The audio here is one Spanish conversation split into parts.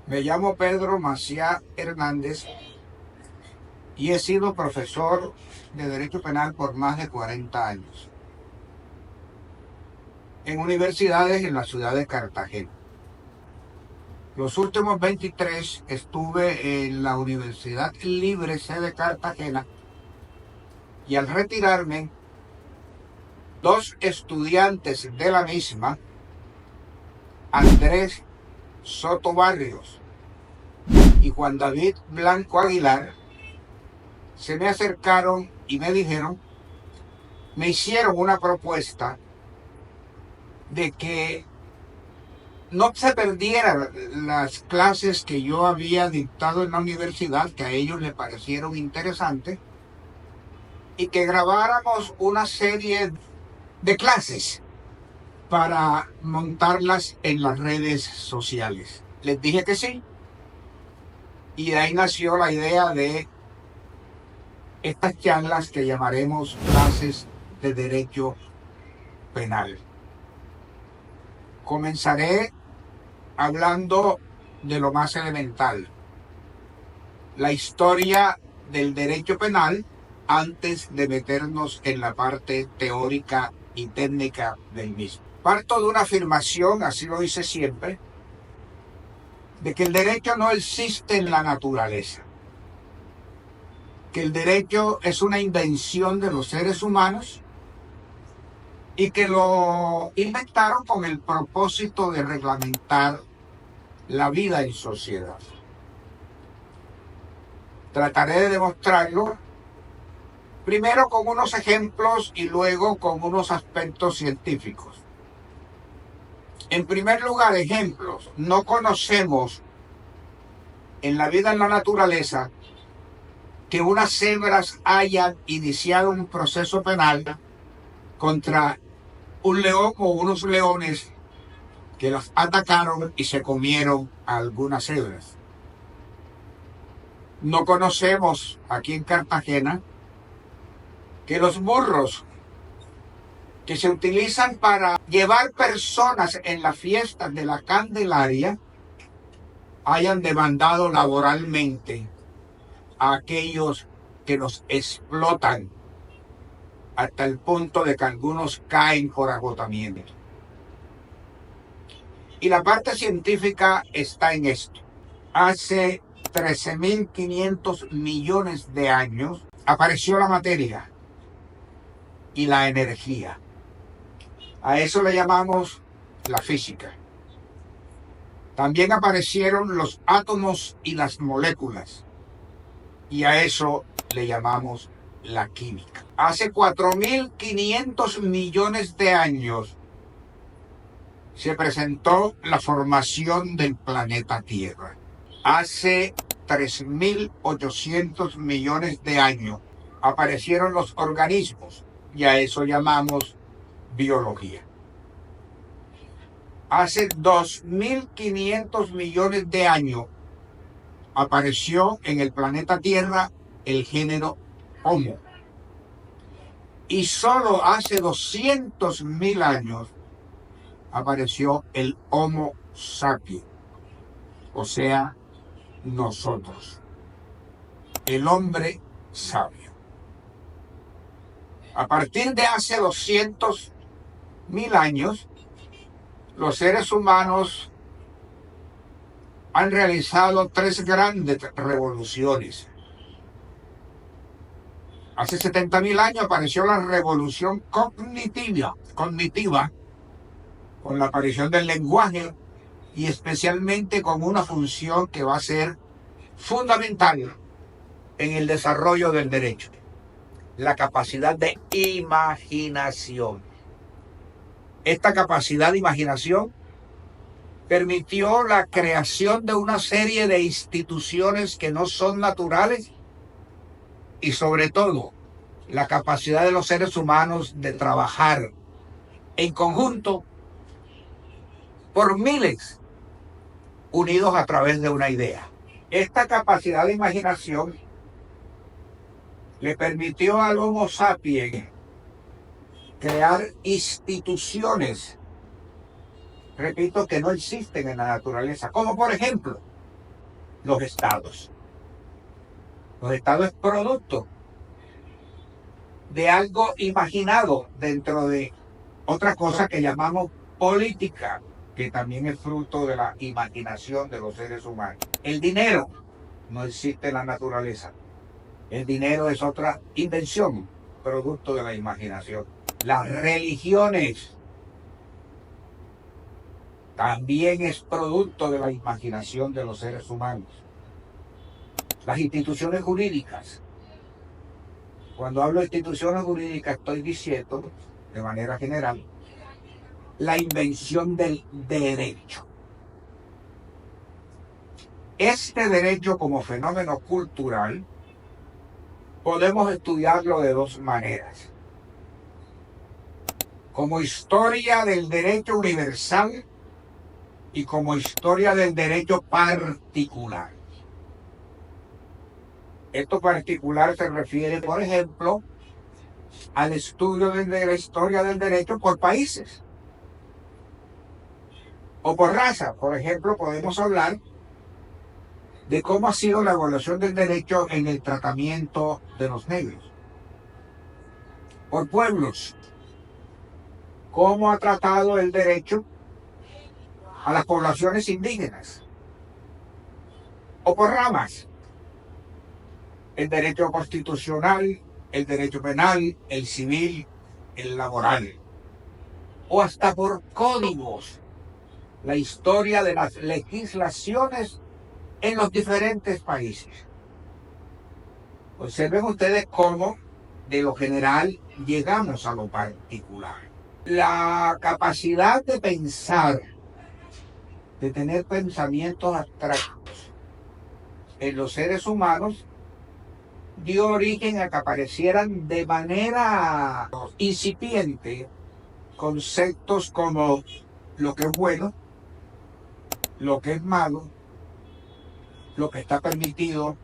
Me llamo Pedro Maciá Hernández y he sido profesor de Derecho Penal por más de 40 años en universidades en la ciudad de Cartagena. Los últimos 23 estuve en la Universidad Libre C de Cartagena y al retirarme, dos estudiantes de la misma, Andrés Soto Barrios y Juan David Blanco Aguilar, se me acercaron y me dijeron, me hicieron una propuesta de que no se perdieran las clases que yo había dictado en la universidad, que a ellos les parecieron interesantes, y que grabáramos una serie de clases para montarlas en las redes sociales. Les dije que sí, y de ahí nació la idea de estas charlas que llamaremos clases de derecho penal. Comenzaré hablando de lo más elemental, la historia del derecho penal antes de meternos en la parte teórica y técnica del mismo. Parto de una afirmación, así lo hice siempre, de que el derecho no existe en la naturaleza, que el derecho es una invención de los seres humanos y que lo inventaron con el propósito de reglamentar la vida en sociedad. Trataré de demostrarlo primero con unos ejemplos y luego con unos aspectos científicos. En primer lugar, ejemplos. No conocemos en la vida en la naturaleza que unas cebras hayan iniciado un proceso penal contra un león o unos leones que las atacaron y se comieron a algunas cebras. No conocemos aquí en Cartagena que los burros que se utilizan para llevar personas en las fiestas de la Candelaria hayan demandado laboralmente a aquellos que los explotan hasta el punto de que algunos caen por agotamiento. Y la parte científica está en esto. Hace 13.500 millones de años apareció la materia y la energía. A eso le llamamos la física. También aparecieron los átomos y las moléculas, y a eso le llamamos la química. Hace 4.500 millones de años se presentó la formación del planeta Tierra. Hace 3.800 millones de años aparecieron los organismos, y a eso llamamos biología. Hace 2.500 millones de años apareció en el planeta Tierra el género Homo. Y solo hace 200.000 años apareció el Homo sapiens, o sea, nosotros, el hombre sabio. A partir de hace 200.000 años, los seres humanos han realizado tres grandes revoluciones. Hace 70.000 años apareció la revolución cognitiva, con la aparición del lenguaje y especialmente con una función que va a ser fundamental en el desarrollo del derecho: la capacidad de imaginación. Esta capacidad de imaginación permitió la creación de una serie de instituciones que no son naturales y sobre todo la capacidad de los seres humanos de trabajar en conjunto por miles, unidos a través de una idea. Esta capacidad de imaginación le permitió al Homo sapiens crear instituciones, repito, que no existen en la naturaleza, como por ejemplo los estados. Los estados es producto de algo imaginado dentro de otra cosa que llamamos política, que también es fruto de la imaginación de los seres humanos. El dinero no existe en la naturaleza. El dinero es otra invención, producto de la imaginación. Las religiones también es producto de la imaginación de los seres humanos. Las instituciones jurídicas. Cuando hablo de instituciones jurídicas estoy diciendo, de manera general, la invención del derecho. Este derecho como fenómeno cultural podemos estudiarlo de dos maneras. Como historia del derecho universal y como historia del derecho particular. Esto particular se refiere, por ejemplo, al estudio de la historia del derecho por países o por raza. Por ejemplo, podemos hablar de cómo ha sido la evolución del derecho en el tratamiento de los negros. Por pueblos, cómo ha tratado el derecho a las poblaciones indígenas. O por ramas, el derecho constitucional, el derecho penal, el civil, el laboral. O hasta por códigos, la historia de las legislaciones en los diferentes países. Observen ustedes cómo de lo general llegamos a lo particular. La capacidad de pensar, de tener pensamientos abstractos en los seres humanos dio origen a que aparecieran de manera incipiente conceptos como lo que es bueno, lo que es malo, lo que está permitido,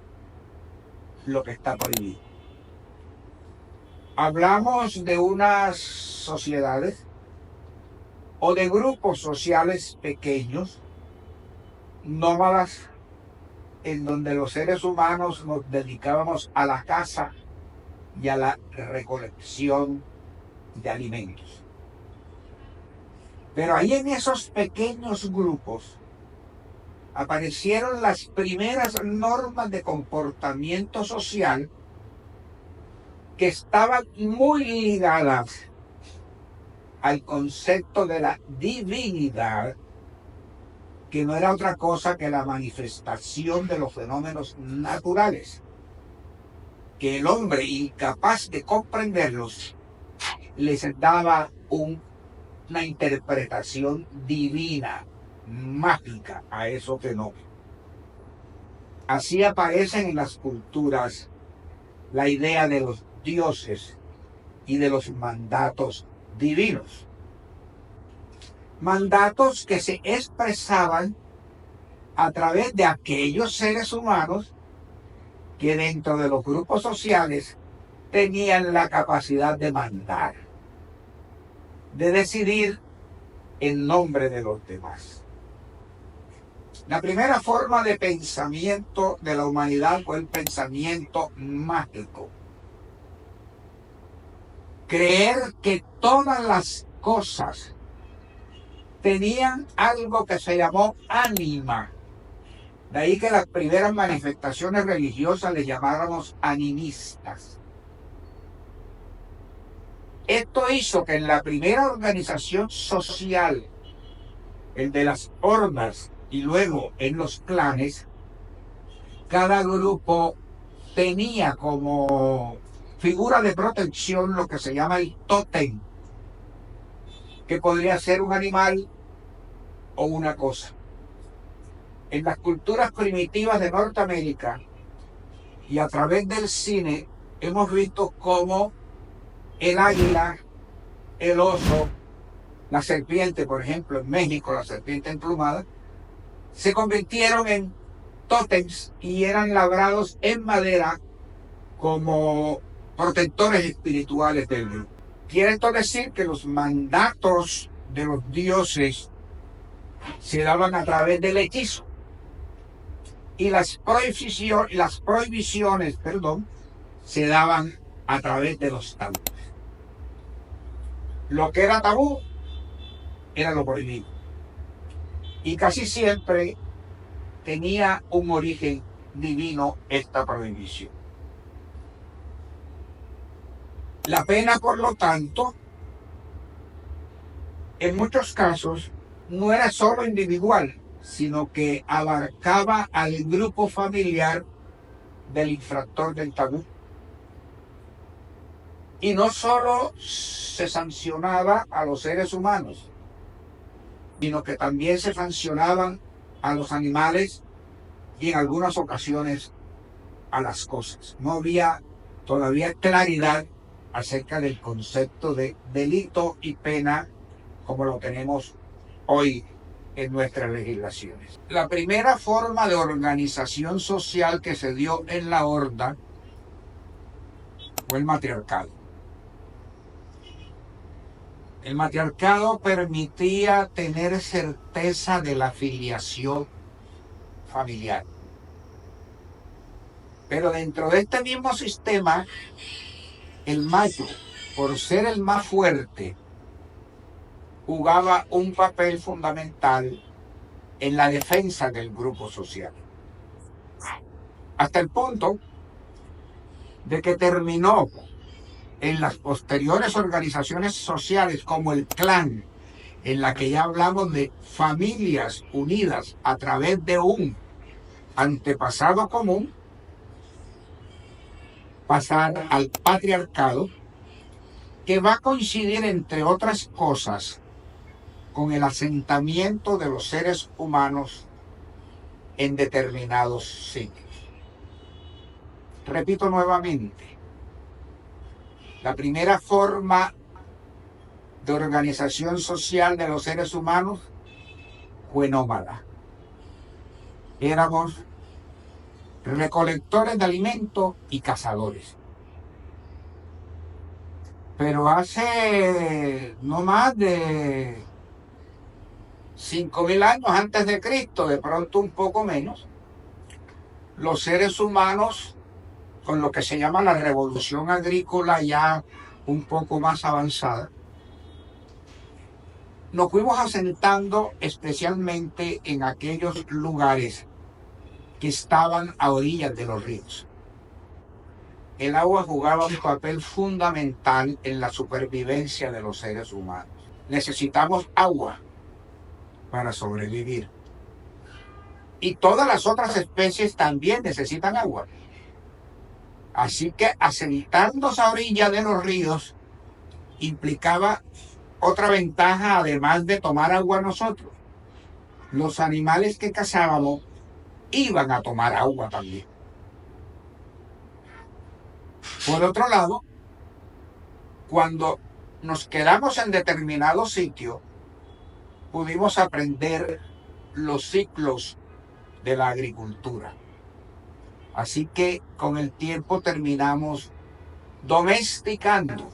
lo que está prohibido. Hablamos de unas sociedades o de grupos sociales pequeños, nómadas, en donde los seres humanos nos dedicábamos a la caza y a la recolección de alimentos. Pero ahí en esos pequeños grupos aparecieron las primeras normas de comportamiento social que estaban muy ligadas al concepto de la divinidad, que no era otra cosa que la manifestación de los fenómenos naturales, que el hombre, incapaz de comprenderlos, les daba una interpretación divina, mágica a esos fenómenos. Así aparecen en las culturas la idea de los dioses y de los mandatos divinos. Mandatos que se expresaban a través de aquellos seres humanos que dentro de los grupos sociales tenían la capacidad de mandar, de decidir en nombre de los demás. La primera forma de pensamiento de la humanidad fue el pensamiento mágico. Creer que todas las cosas tenían algo que se llamó ánima. De ahí que las primeras manifestaciones religiosas les llamáramos animistas. Esto hizo que en la primera organización social, el de las hordas y luego en los clanes, cada grupo tenía como figura de protección lo que se llama el tótem, que podría ser un animal o una cosa. En las culturas primitivas de Norteamérica y a través del cine hemos visto cómo el águila, el oso, la serpiente, por ejemplo en México, la serpiente emplumada, se convirtieron en tótems y eran labrados en madera como protectores espirituales del grupo. Quiere esto decir que los mandatos de los dioses se daban a través del hechizo. y las prohibiciones, se daban a través de los tabúes. Lo que era tabú era lo prohibido. Y casi siempre tenía un origen divino esta prohibición. La pena, por lo tanto, en muchos casos no era solo individual, sino que abarcaba al grupo familiar del infractor del tabú. Y no solo se sancionaba a los seres humanos, sino que también se sancionaban a los animales y en algunas ocasiones a las cosas. No había todavía claridad acerca del concepto de delito y pena como lo tenemos hoy en nuestras legislaciones. La primera forma de organización social que se dio en la horda fue el matriarcado. El matriarcado permitía tener certeza de la filiación familiar. Pero dentro de este mismo sistema, el macho, por ser el más fuerte, jugaba un papel fundamental en la defensa del grupo social. Hasta el punto de que terminó en las posteriores organizaciones sociales como el clan, en la que ya hablamos de familias unidas a través de un antepasado común, pasar al patriarcado, que va a coincidir, entre otras cosas, con el asentamiento de los seres humanos en determinados sitios. Repito nuevamente, la primera forma de organización social de los seres humanos fue nómada. Éramos recolectores de alimentos y cazadores. Pero hace no más de 5.000 años antes de Cristo, de pronto un poco menos, los seres humanos, con lo que se llama la revolución agrícola ya un poco más avanzada, nos fuimos asentando especialmente en aquellos lugares que estaban a orillas de los ríos. El agua jugaba un papel fundamental en la supervivencia de los seres humanos. Necesitamos agua para sobrevivir. Y todas las otras especies también necesitan agua. Así que asentarnos a orillas de los ríos implicaba otra ventaja, además de tomar agua nosotros. Los animales que cazábamos iban a tomar agua también. Por otro lado, cuando nos quedamos en determinado sitio, pudimos aprender los ciclos de la agricultura. Así que con el tiempo terminamos domesticando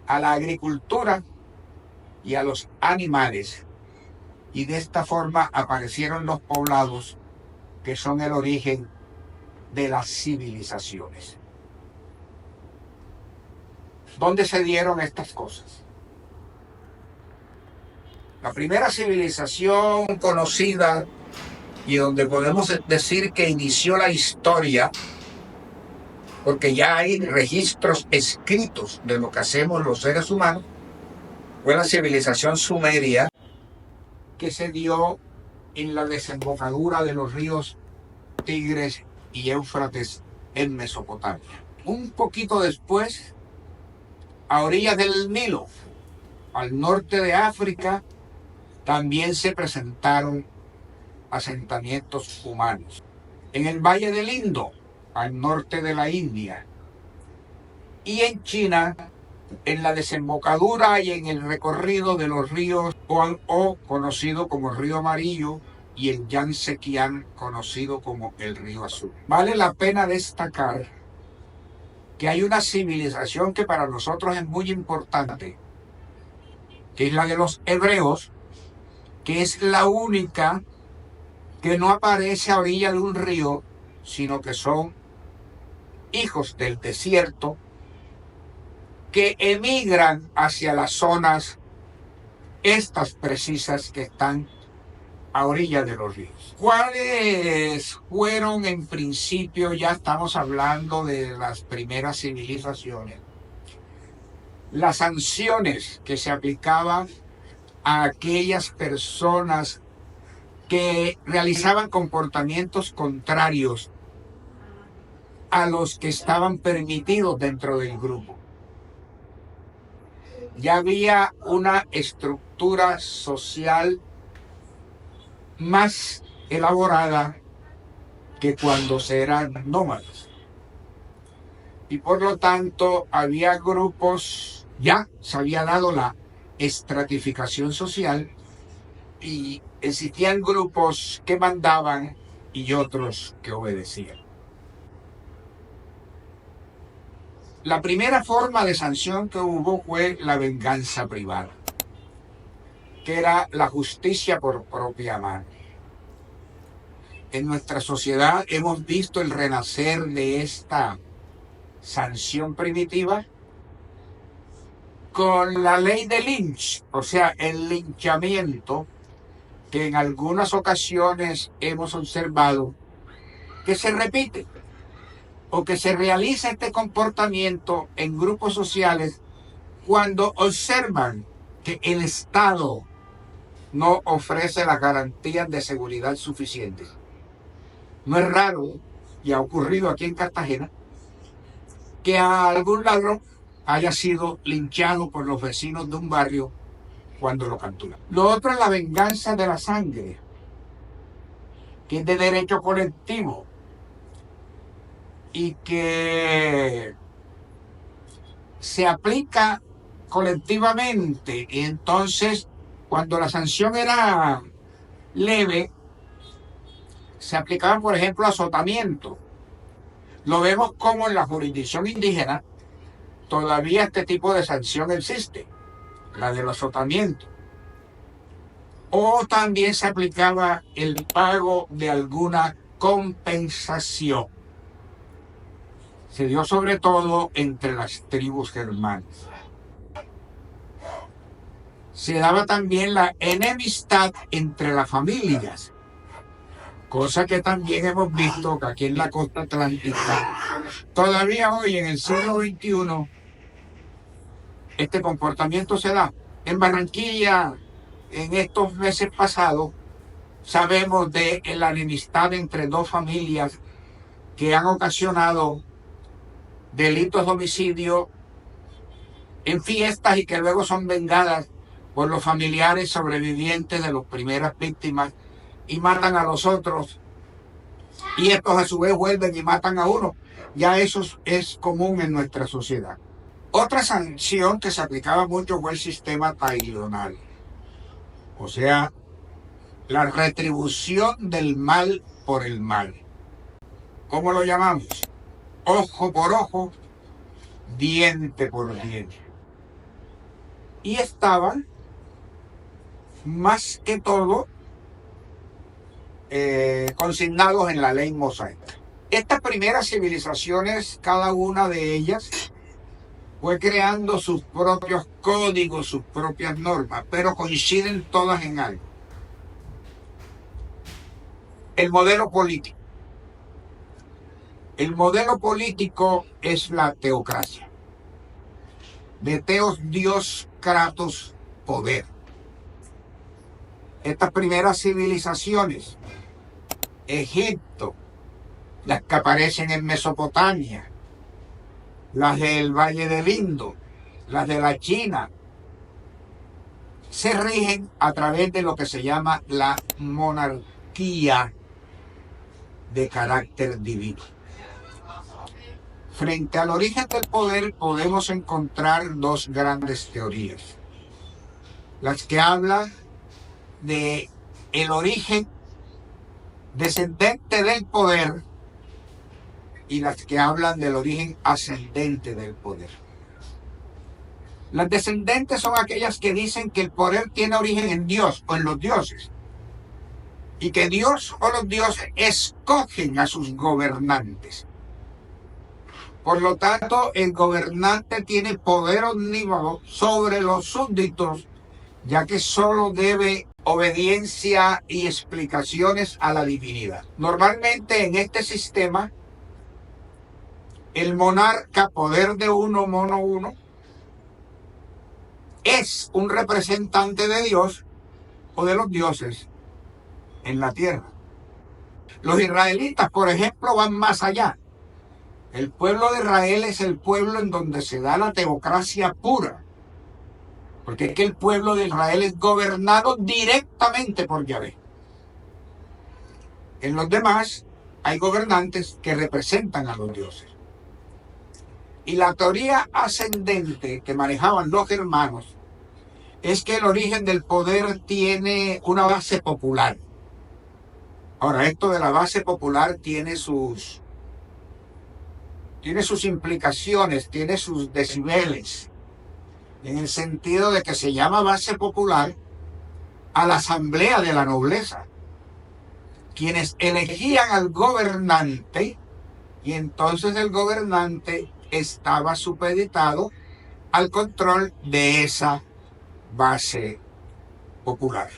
a la agricultura y a los animales. Y de esta forma aparecieron los poblados que son el origen de las civilizaciones. ¿Dónde se dieron estas cosas? La primera civilización conocida y donde podemos decir que inició la historia, porque ya hay registros escritos de lo que hacemos los seres humanos, fue la civilización sumeria, que se dio en la desembocadura de los ríos Tigres y Éufrates en Mesopotamia. Un poquito después, a orillas del Nilo, al norte de África, también se presentaron asentamientos humanos. En el Valle del Indo, al norte de la India, y en China, en la desembocadura y en el recorrido de los ríos Huanghe, conocido como Río Amarillo, y el Yangtze-Kiang, conocido como el Río Azul. Vale la pena destacar que hay una civilización que para nosotros es muy importante, que es la de los hebreos, que es la única que no aparece a orilla de un río, sino que son hijos del desierto que emigran hacia las zonas estas precisas que están a orilla de los ríos. ¿Cuáles fueron en principio? Ya estamos hablando de las primeras civilizaciones. Las sanciones que se aplicaban a aquellas personas que realizaban comportamientos contrarios a los que estaban permitidos dentro del grupo. Ya había una estructura social más elaborada que cuando se eran nómadas. Y por lo tanto había grupos, ya se había dado la estratificación social y existían grupos que mandaban y otros que obedecían. La primera forma de sanción que hubo fue la venganza privada, que era la justicia por propia mano. En nuestra sociedad hemos visto el renacer de esta sanción primitiva con la ley de Lynch, o sea, el linchamiento, que en algunas ocasiones hemos observado que se repite o que se realiza este comportamiento en grupos sociales cuando observan que el Estado no ofrece las garantías de seguridad suficientes. No es raro, y ha ocurrido aquí en Cartagena, que algún ladrón haya sido linchado por los vecinos de un barrio cuando lo capturan. Lo otro es la venganza de la sangre, que es de derecho colectivo y que se aplica colectivamente. Y entonces, cuando la sanción era leve, se aplicaba, por ejemplo, azotamiento. Lo vemos como en la jurisdicción indígena todavía este tipo de sanción existe, la del azotamiento. O también se aplicaba el pago de alguna compensación. Se dio sobre todo entre las tribus germanas. Se daba también la enemistad entre las familias, cosa que también hemos visto que aquí en la costa atlántica, todavía hoy en el siglo XXI, este comportamiento se da. En Barranquilla, en estos meses pasados, sabemos de la enemistad entre dos familias que han ocasionado delitos de homicidio en fiestas y que luego son vengadas por los familiares sobrevivientes de las primeras víctimas y matan a los otros. Y estos a su vez vuelven y matan a uno. Ya eso es común en nuestra sociedad. Otra sanción que se aplicaba mucho fue el sistema taillonal, o sea, la retribución del mal por el mal. ¿Cómo lo llamamos? Ojo por ojo, diente por diente. Y estaban, más que todo, consignados en la ley mosaica. Estas primeras civilizaciones, cada una de ellas, fue creando sus propios códigos, sus propias normas, pero coinciden todas en algo. El modelo político. El modelo político es la teocracia. De teos, Dios, kratos, poder. Estas primeras civilizaciones, Egipto, las que aparecen en Mesopotamia, las del Valle del Indo, las de la China, se rigen a través de lo que se llama la monarquía de carácter divino. Frente al origen del poder podemos encontrar dos grandes teorías. Las que hablan de el origen descendente del poder y las que hablan del origen ascendente del poder. Las descendentes son aquellas que dicen que el poder tiene origen en Dios o en los dioses. y que Dios o los dioses escogen a sus gobernantes. Por lo tanto, el gobernante tiene poder omnímodo sobre los súbditos, ya que solo debe obediencia y explicaciones a la divinidad. Normalmente en este sistema, el monarca, poder de uno, mono uno, es un representante de Dios o de los dioses en la tierra. Los israelitas, por ejemplo, van más allá. El pueblo de Israel es el pueblo en donde se da la teocracia pura, porque es que el pueblo de Israel es gobernado directamente por Yahvé. En los demás hay gobernantes que representan a los dioses. Y la teoría ascendente que manejaban los germanos es que el origen del poder tiene una base popular. Ahora, esto de la base popular tiene sus implicaciones, tiene sus decibeles, en el sentido de que se llama base popular a la asamblea de la nobleza, quienes elegían al gobernante, y entonces el gobernante estaba supeditado al control de esa base popular.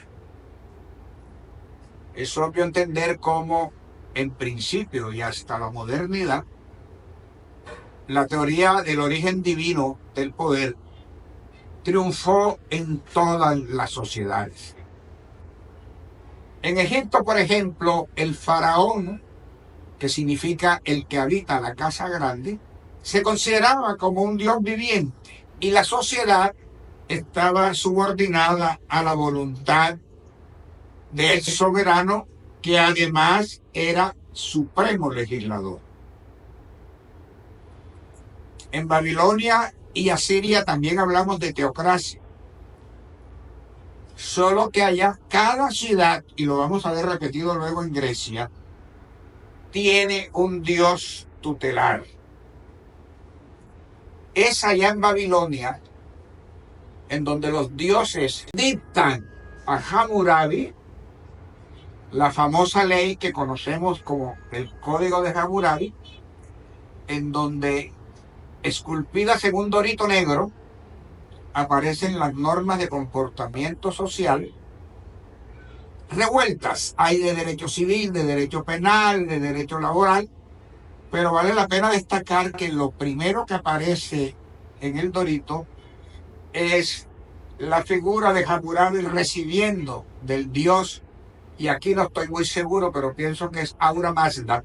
Es obvio entender cómo, en principio y hasta la modernidad, la teoría del origen divino del poder triunfó en todas las sociedades. En Egipto, por ejemplo, el faraón, que significa el que habita la casa grande, se consideraba como un dios viviente y la sociedad estaba subordinada a la voluntad del soberano, que además era supremo legislador. En Babilonia y Asiria también hablamos de teocracia. Solo que allá cada ciudad, y lo vamos a ver repetido luego en Grecia, tiene un dios tutelar. Es allá en Babilonia en donde los dioses dictan a Hammurabi la famosa ley que conocemos como el Código de Hammurabi, en donde, esculpidas en un dorito negro, aparecen las normas de comportamiento social revueltas. Hay de derecho civil, de derecho penal, de derecho laboral, pero vale la pena destacar que lo primero que aparece en el dorito es la figura de Hammurabi recibiendo del dios, y aquí no estoy muy seguro, pero pienso que es Ahura Mazda,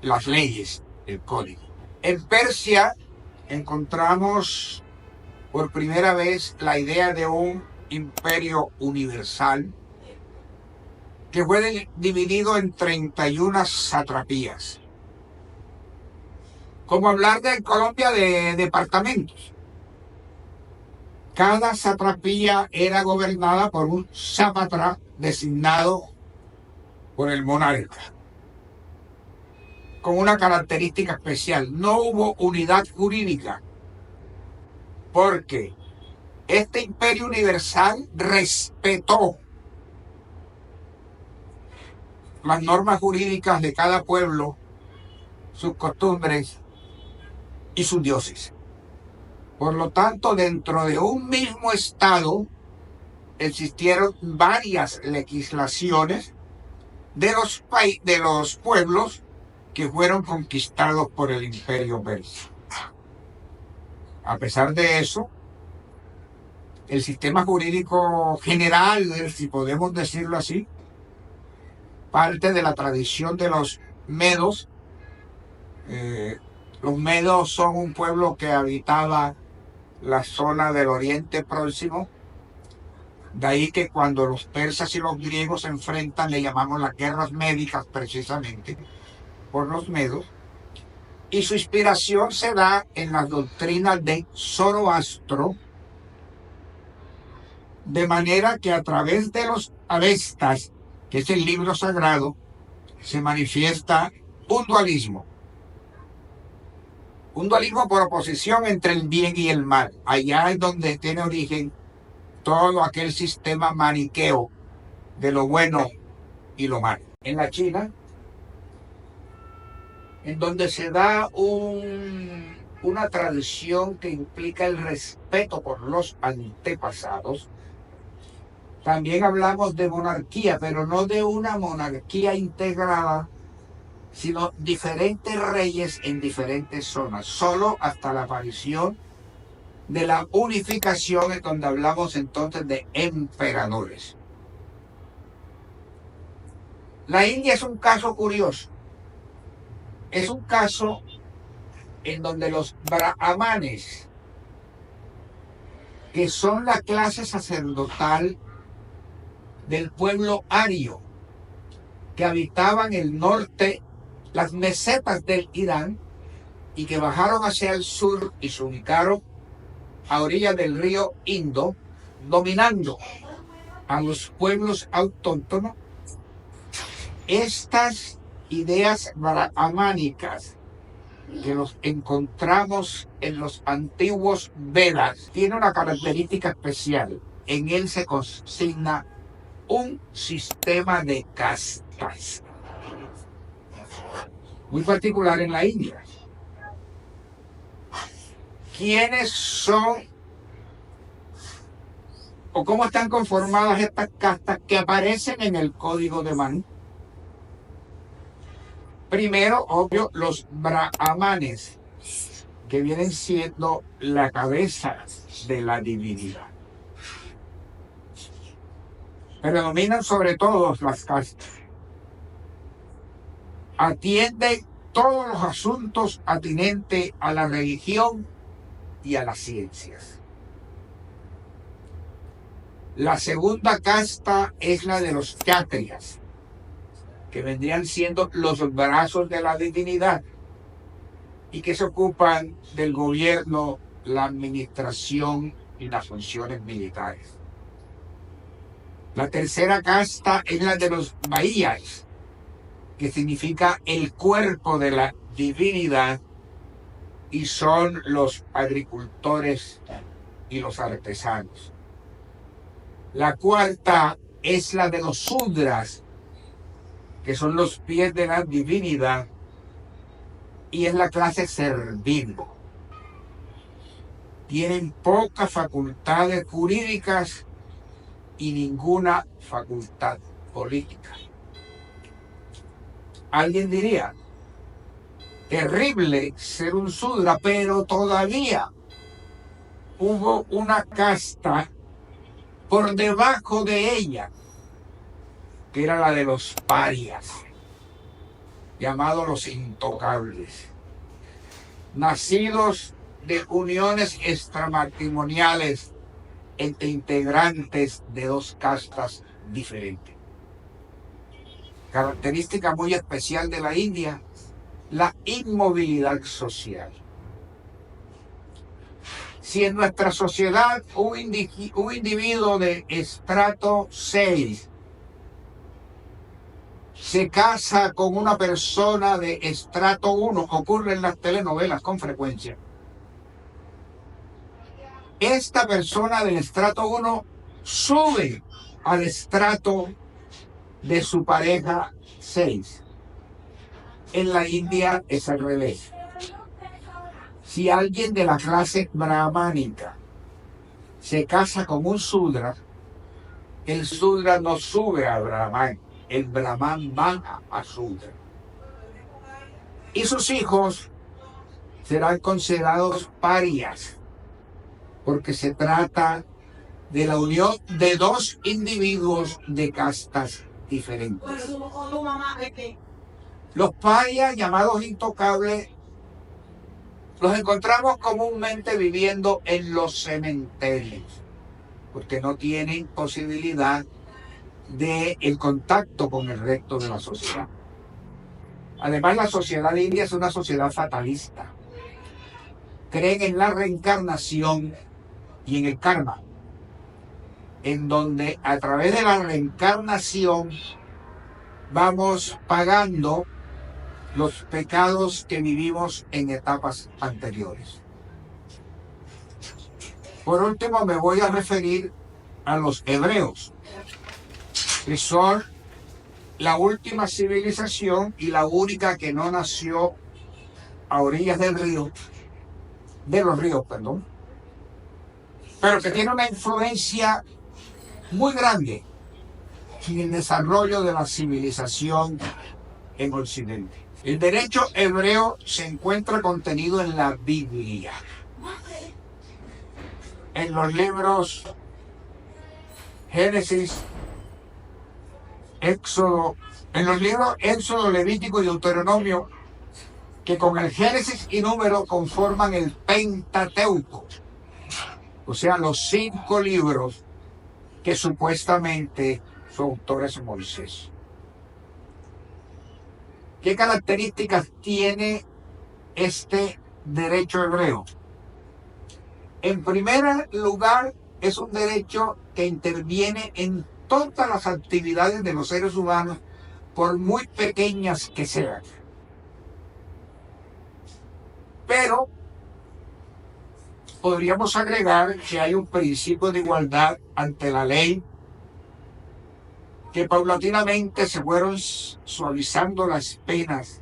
las leyes, el código. En Persia encontramos por primera vez la idea de un imperio universal que fue dividido en 31 satrapías. Como hablar de Colombia de departamentos. Cada satrapía era gobernada por un sátrapa designado por el monarca, con una característica especial: no hubo unidad jurídica, porque este imperio universal respetó las normas jurídicas de cada pueblo, sus costumbres y sus dioses. Por lo tanto, dentro de un mismo estado existieron varias legislaciones de los pueblos que fueron conquistados por el imperio persa. A pesar de eso, el sistema jurídico general, si podemos decirlo así, parte de la tradición de los medos. Los medos son un pueblo que habitaba la zona del Oriente Próximo. De ahí que cuando los persas y los griegos se enfrentan, le llamamos las guerras médicas, precisamente por los medos. Y su inspiración se da en las doctrinas de Zoroastro, de manera que a través de los Avestas, que es el libro sagrado, se manifiesta un dualismo. Un dualismo por oposición entre el bien y el mal. Allá es donde tiene origen todo aquel sistema maniqueo de lo bueno y lo malo. En la China, en donde se da una tradición que implica el respeto por los antepasados, también hablamos de monarquía, pero no de una monarquía integrada, sino diferentes reyes en diferentes zonas, solo hasta la aparición de la unificación, en donde hablamos entonces de emperadores. La India es un caso curioso. Es un caso en donde los brahmanes, que son la clase sacerdotal del pueblo ario, que habitaban el norte, las mesetas del Irán, y que bajaron hacia el sur y se ubicaron a orillas del río Indo, dominando a los pueblos autóctonos. Estas ideas brahmánicas que los encontramos en los antiguos Vedas tiene una característica especial. En él se consigna un sistema de castas muy particular en la India. ¿Quiénes son o cómo están conformadas estas castas que aparecen en el Código de Manú? Primero, obvio, los brahmanes, que vienen siendo la cabeza de la divinidad. Predominan sobre todo las castas. Atienden todos los asuntos atinentes a la religión y a las ciencias. La segunda casta es la de los kshatriyas, que vendrían siendo los brazos de la divinidad y que se ocupan del gobierno, la administración y las funciones militares. La tercera casta es la de los Vaíyas, que significa el cuerpo de la divinidad, y son los agricultores y los artesanos. La cuarta es la de los Sudras, que son los pies de la divinidad, y es la clase servil. Tienen pocas facultades jurídicas y ninguna facultad política. Alguien diría, terrible ser un Sudra, pero todavía hubo una casta por debajo de ella, que era la de los parias, llamados los intocables, nacidos de uniones extramatrimoniales entre integrantes de dos castas diferentes. Característica muy especial de la India, la inmovilidad social. Si en nuestra sociedad un individuo de estrato 6 se casa con una persona de estrato 1, ocurre en las telenovelas con frecuencia, esta persona del estrato 1 sube al estrato de su pareja 6. En la India es al revés. Si alguien de la clase brahmánica se casa con un Sudra, el Sudra no sube a Brahman, el Brahman baja a Sudra. Y sus hijos serán considerados parias, porque se trata de la unión de dos individuos de castas diferentes. Los parias, llamados intocables, los encontramos comúnmente viviendo en los cementerios, porque no tienen posibilidad de el contacto con el resto de la sociedad. Además, la sociedad india es una sociedad fatalista. Creen en la reencarnación y en el karma, en donde a través de la reencarnación vamos pagando los pecados que vivimos en etapas anteriores. Por último, me voy a referir a los hebreos, que son la última civilización y la única que no nació a orillas del río, de los ríos, perdón, pero que tiene una influencia muy grande en el desarrollo de la civilización en Occidente. El derecho hebreo se encuentra contenido en la Biblia, en los libros Génesis, Éxodo, en los libros Éxodo, Levítico y Deuteronomio, que con el Génesis y Número conforman el Pentateuco, o sea, los 5 libros que supuestamente su autor es Moisés. ¿Qué características tiene este derecho hebreo? En primer lugar, es un derecho que interviene en todas las actividades de los seres humanos, por muy pequeñas que sean. Pero podríamos agregar que hay un principio de igualdad ante la ley, que paulatinamente se fueron suavizando las penas,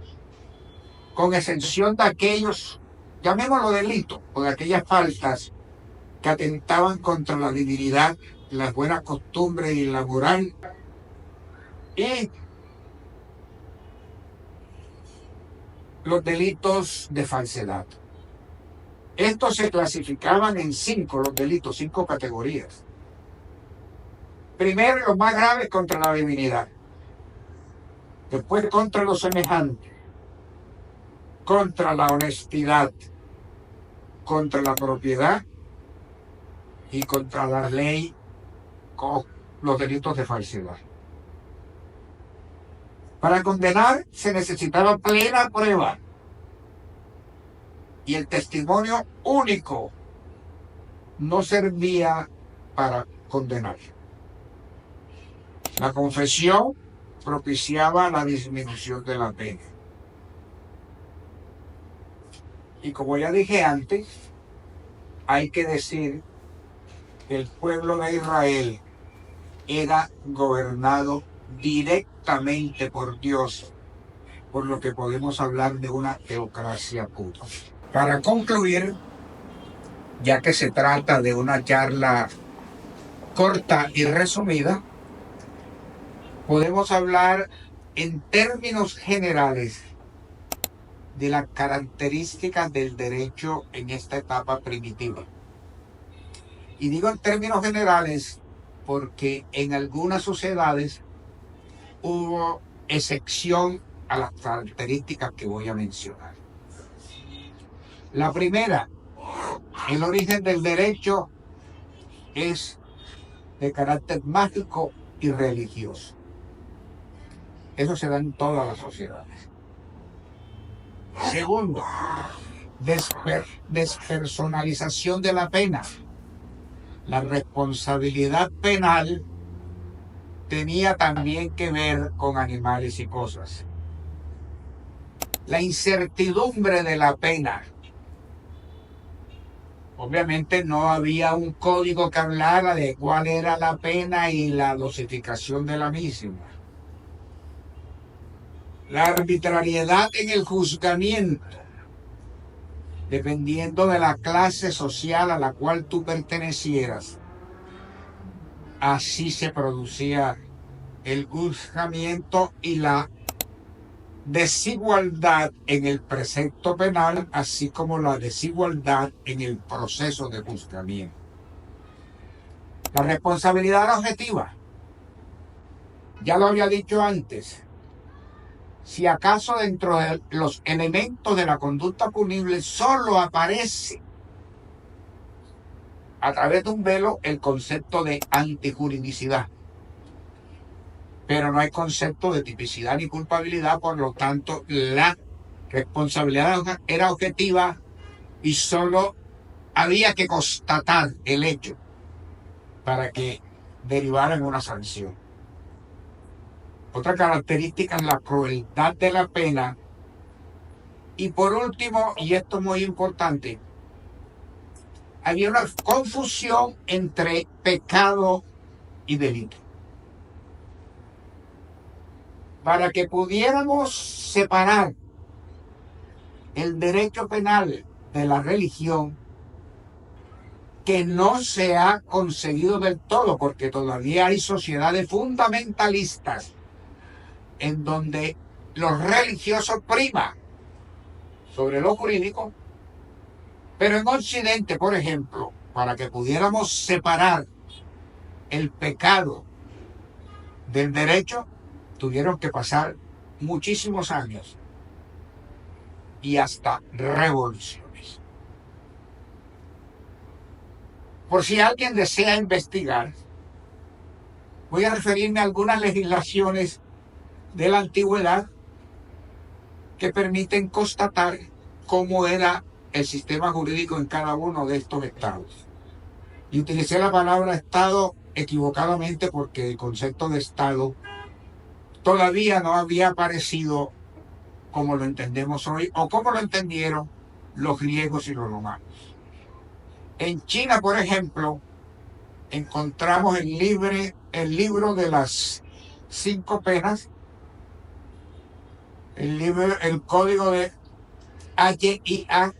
con exención de aquellos, llamémoslo delitos, o de aquellas faltas que atentaban contra la dignidad, las buenas costumbres y la moral, y los delitos de falsedad. Estos se clasificaban en 5 los delitos, 5 categorías. Primero, los más graves contra la divinidad. Después, contra los semejantes. Contra la honestidad. Contra la propiedad. Y contra la ley, con los delitos de falsedad. Para condenar se necesitaba plena prueba y el testimonio único no servía para condenar. La confesión propiciaba la disminución de la pena. Y como ya dije antes, hay que decir que el pueblo de Israel era gobernado directamente por Dios, por lo que podemos hablar de una teocracia pura. Para concluir, ya que se trata de una charla corta y resumida, podemos hablar en términos generales de las características del derecho en esta etapa primitiva. Y digo en términos generales porque en algunas sociedades hubo excepción a las características que voy a mencionar. La primera, el origen del derecho es de carácter mágico y religioso. Eso se da en todas las sociedades. Segundo, despersonalización de la pena. La responsabilidad penal tenía también que ver con animales y cosas. La incertidumbre de la pena. Obviamente no había un código que hablara de cuál era la pena y la dosificación de la misma. La arbitrariedad en el juzgamiento, dependiendo de la clase social a la cual tú pertenecieras. Así se producía el juzgamiento y la desigualdad en el precepto penal, así como la desigualdad en el proceso de juzgamiento. La responsabilidad objetiva, ya lo había dicho antes, si acaso dentro de los elementos de la conducta punible solo aparece a través de un velo el concepto de antijuridicidad, pero no hay concepto de tipicidad ni culpabilidad, por lo tanto la responsabilidad era objetiva y solo había que constatar el hecho para que derivara en una sanción. Otra característica es la crueldad de la pena. Y por último, y esto es muy importante, había una confusión entre pecado y delito. para que pudiéramos separar el derecho penal de la religión, que no se ha conseguido del todo, porque todavía hay sociedades fundamentalistas en donde lo religioso prima sobre lo jurídico. Pero en Occidente, por ejemplo, para que pudiéramos separar el pecado del derecho, tuvieron que pasar muchísimos años y hasta revoluciones. Por si alguien desea investigar, voy a referirme a algunas legislaciones de la antigüedad que permiten constatar cómo era el sistema jurídico en cada uno de estos estados. Y utilicé la palabra estado equivocadamente porque el concepto de estado todavía no había aparecido como lo entendemos hoy o como lo entendieron los griegos y los romanos. En China, por ejemplo, encontramos el libro de las 5 penas, el código de HIA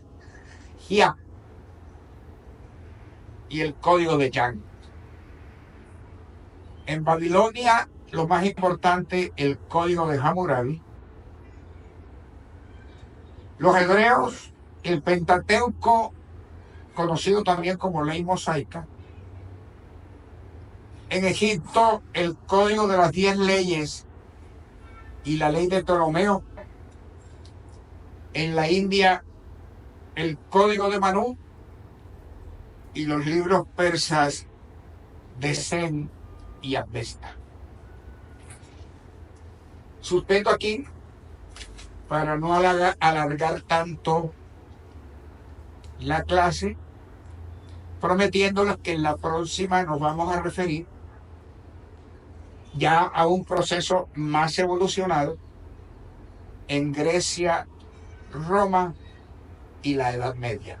y el código de Yang. En Babilonia, lo más importante, el código de Hammurabi. Los hebreos, el Pentateuco, conocido también como ley mosaica. En Egipto, el código de las 10 leyes y la ley de Ptolomeo. En la India, el código de Manú y los libros persas de Zen y Avesta. Suspendo aquí para no alargar tanto la clase, prometiéndoles que en la próxima nos vamos a referir ya a un proceso más evolucionado en Grecia, Roma y la Edad Media.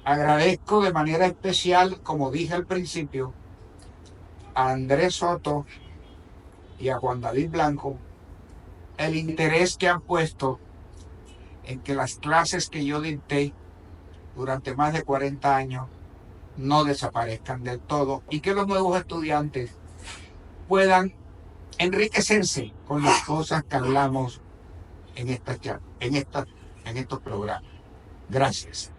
Agradezco de manera especial, como dije al principio, a Andrés Soto y a Juan David Blanco el interés que han puesto en que las clases que yo dicté durante más de 40 años no desaparezcan del todo y que los nuevos estudiantes puedan enriquecerse con las cosas que hablamos en estos programas. Gracias.